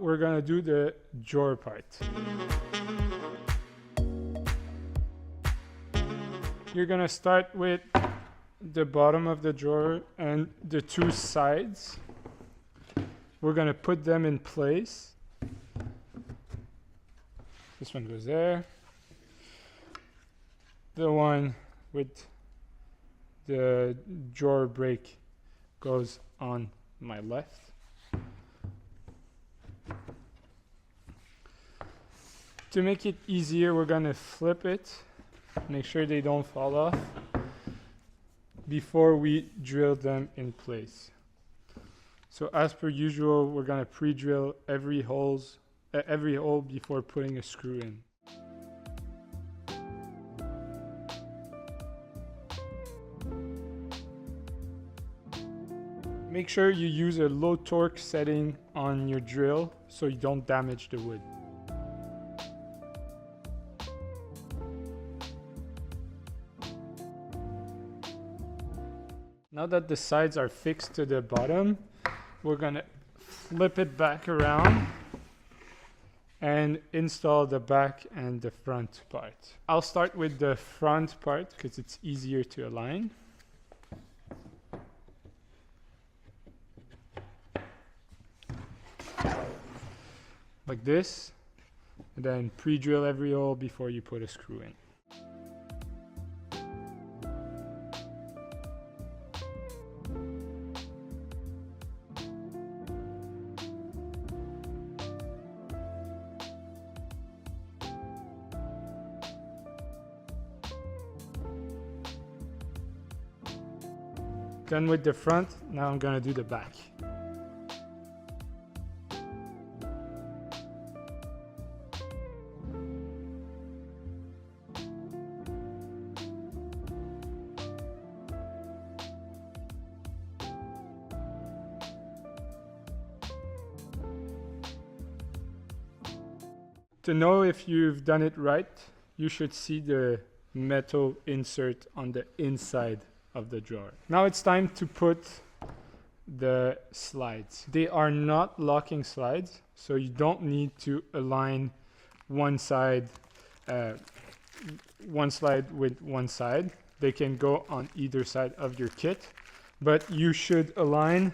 we're gonna do the drawer part. You're gonna start with the bottom of the drawer and the two sides. We're gonna put them in place. This one goes there. The one with the drawer break goes on my left. To make it easier, we're gonna flip it, make sure they don't fall off before we drill them in place. So as per usual, we're gonna pre-drill every hole before putting a screw in. Make sure you use a low torque setting on your drill so you don't damage the wood. Now that the sides are fixed to the bottom, we're gonna flip it back around and install the back and the front part. I'll start with the front part because it's easier to align. Like this, and then pre-drill every hole before you put a screw in. Done with the front, now I'm gonna do the back. To know if you've done it right, you should see the metal insert on the inside of the drawer. Now it's time to put the slides. They are not locking slides, so you don't need to align one slide with one side. They can go on either side of your kit, but you should align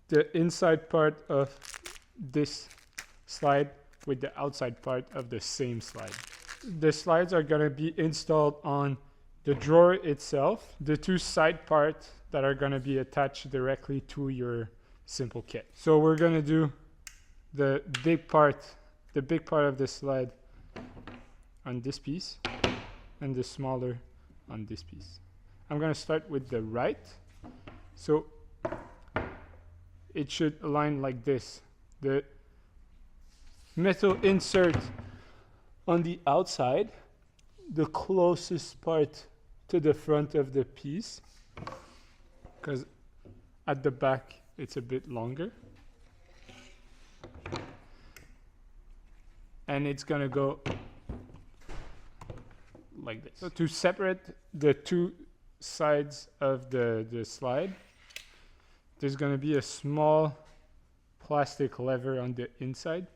the inside part of this slide with the outside part of the same slide. The slides are going to be installed on the drawer itself, the two side parts that are going to be attached directly to your Simple Kit. So we're going to do the big part of the slide on this piece and the smaller on this piece. I'm going to start with the right. So it should align like this. The metal insert on the outside, the closest part to the front of the piece, because at the back it's a bit longer, and it's gonna go like this. So to separate the two sides of the slide, there's gonna be a small plastic lever on the inside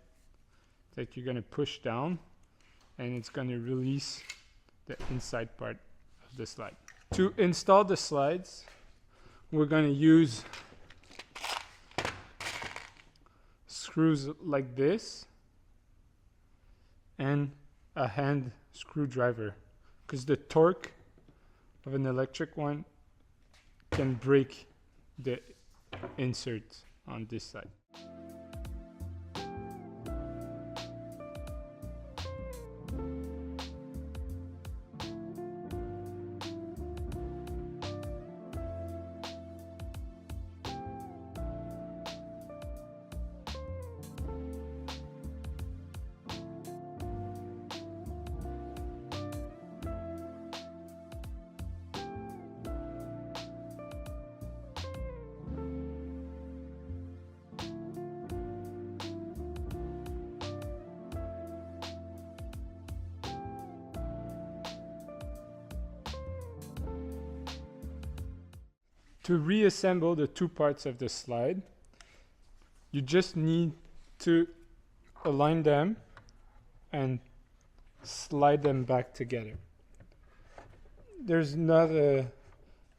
that you're going to push down, and it's going to release the inside part of the slide. To install the slides, we're going to use screws like this and a hand screwdriver, because the torque of an electric one can break the insert on this side. To reassemble the two parts of the slide, you just need to align them and slide them back together. There's no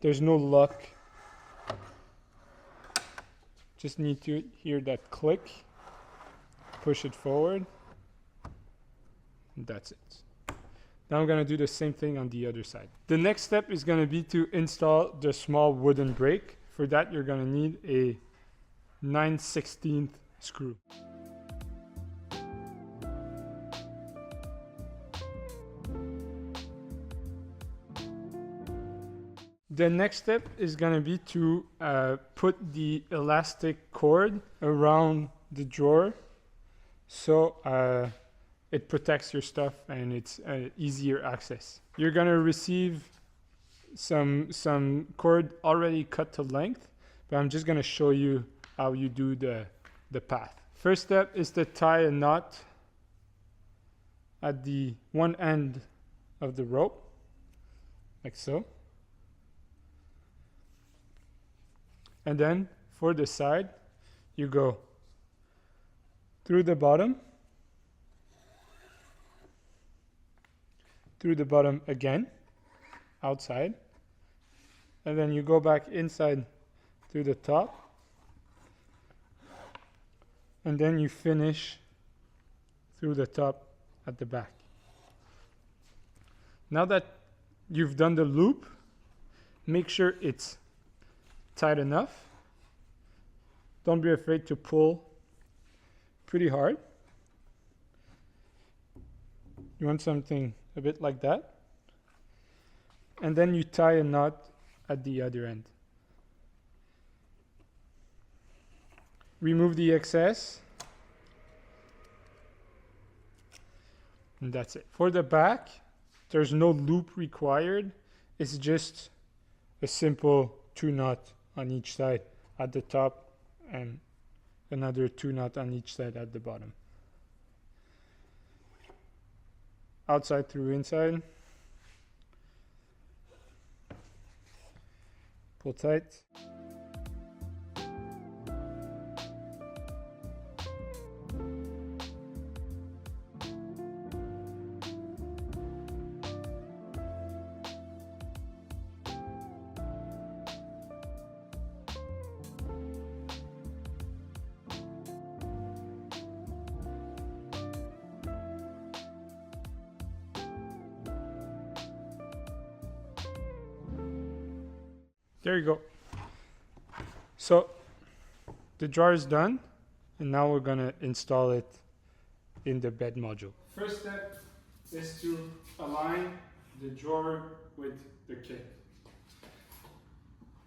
luck. Just need to hear that click. Push it forward. And that's it. Now I'm going to do the same thing on the other side. The next step is going to be to install the small wooden brake. For that, you're going to need a 9/16 screw. The next step is going to be to put the elastic cord around the drawer so it protects your stuff and it's easier access. You're going to receive some cord already cut to length, but I'm just going to show you how you do the path. First step is to tie a knot at the one end of the rope, like so. And then for the side, you go through the bottom again, outside, and then you go back inside through the top, and then you finish through the top at the back. Now that you've done the loop, make sure it's tight enough. Don't be afraid to pull pretty hard. You want something a bit like that. And then you tie a knot at the other end. Remove the excess. And that's it. For the back, there's no loop required. It's just a simple 2-knot on each side at the top and another 2-knot on each side at the bottom. Outside through inside. Pull tight. There you go. So the drawer is done, and now we're going to install it in the bed module. First step is to align the drawer with the kit.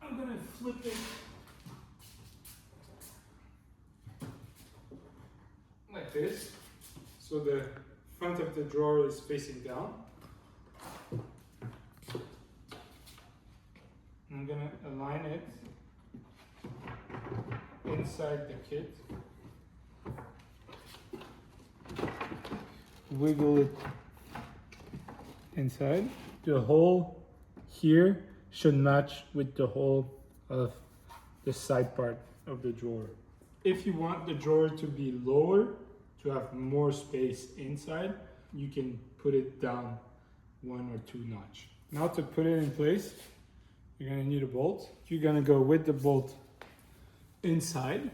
I'm going to flip it like this, so the front of the drawer is facing down. I'm going to align it inside the kit. Wiggle it inside. The hole here should match with the hole of the side part of the drawer. If you want the drawer to be lower, to have more space inside, you can put it down 1 or 2 notches. Now to put it in place, you're going to need a bolt. You're going to go with the bolt inside.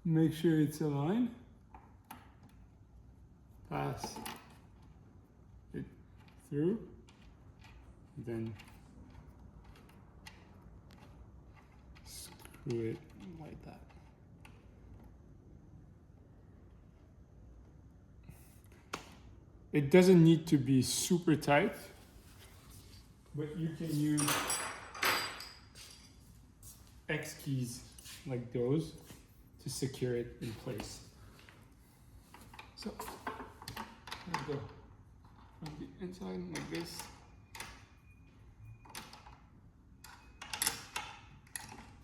Make sure it's aligned. Pass it through. Then screw it like that. It doesn't need to be super tight, but you can use X keys like those to secure it in place. So, let's go from the inside like this.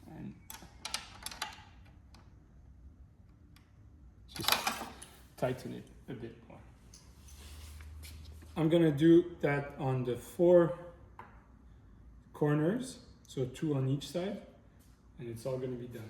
And just tighten it a bit more. I'm gonna do that on the 4 corners, so 2 on each side, and it's all gonna be done.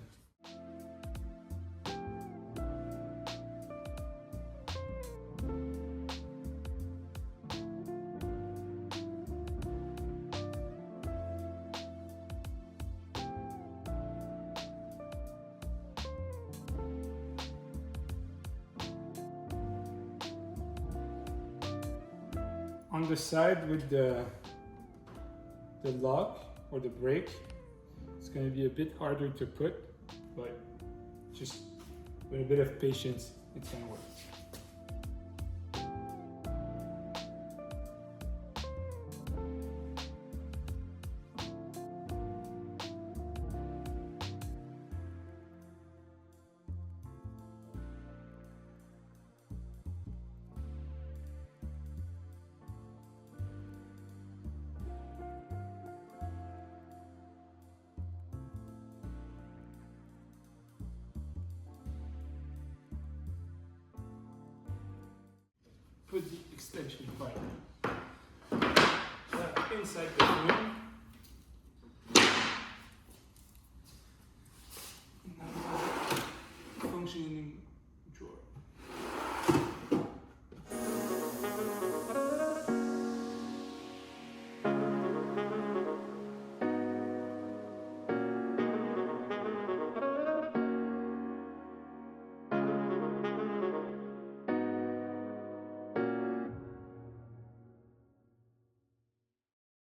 on the side with the lock or the brake, it's going to be a bit harder to put, but just with a bit of patience, it's going to work. Put the extension part inside the frame.